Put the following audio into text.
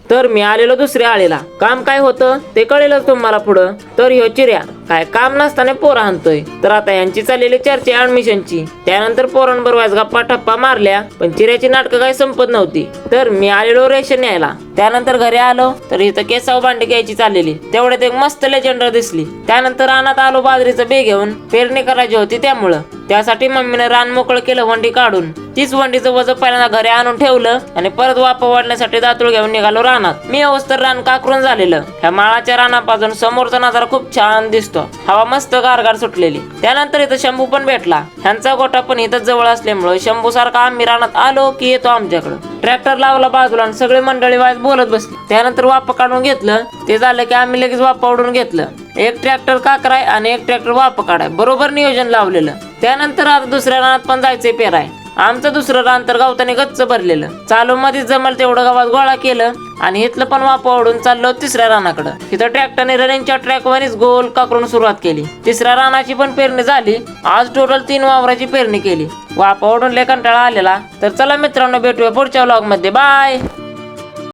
तर मी आलेलो दुसऱ्या आळीला. काम काय होतं ते कळेलच तुम्हाला पुढं. तर ह्यो चिऱ्या काय काम नसताना पोरं आणतोय. तर आता यांची चाललेली चर्चा ऍडमिशनची. त्यानंतर पोरांबरोबर गप्पा टप्पा मारल्या, पण चिऱ्याची नाटकं काही संपत नव्हती. तर मी आलेलो रेशन यायला. त्यानंतर घरी आलो तर इथं केसाव भांडी घ्यायची चाललेली. तेवढ्यात एक मस्त लेजेंडर दिसली. त्यानंतर रानात आलो बाजरीचं बे घेऊन. पेरणी करायची होती त्यामुळं. त्यासाठी मम्मीने रान मोकळं केलं वंडी काढून. तीच वंडीचं वजन पहिल्यांदा घरी आणून ठेवलं आणि परत वापा वाढण्यासाठी दातूळ घेऊन निघालो रानात. मी अवस्थर रान काकरून झालेलं. ह्या माळाच्या रानापासून समोरचा नजारा खूप छान दिसतो. हवा मस्त गारगार सुटलेली. त्यानंतर इथं शंभू पण भेटला. ह्यांचा गोठा पण इथं जवळ असल्यामुळे शंभू सारखा आम्ही रानात आलो की येतो आमच्याकडं. ट्रॅक्टर लावला बाजूला आणि सगळे मंडळी वाज बोलत बसली. त्यानंतर वापा काढून घेतलं. ते झालं की आम्ही लगेच वापा ओढून घेतलं. एक ट्रॅक्टर काकराय आणि एक ट्रॅक्टर वापा काढाय, बरोबर नियोजन लावलेलं. त्यानंतर आता दुसऱ्या रानात पण जायचंय पेराय. आमचं दुसरं रान तर गवताने गच्च भरलेलं. चालू मध्येच जमल तेवढं गावात गोळा केलं आणि इथलं पण वापा ओढून चाललो तिसऱ्या रानाकडं. तिथं ट्रॅक्टरने रनिंगच्या ट्रॅकवरच गोल काकरून सुरुवात केली. तिसऱ्या रानाची पण पेरणी झाली. आज टोटल 3 वावराची पेरणी केली. वापा ओढून लय कंटाळा आलेला. तर चला मित्रांनो, भेटूया पुढच्या व्लॉग मध्ये. बाय.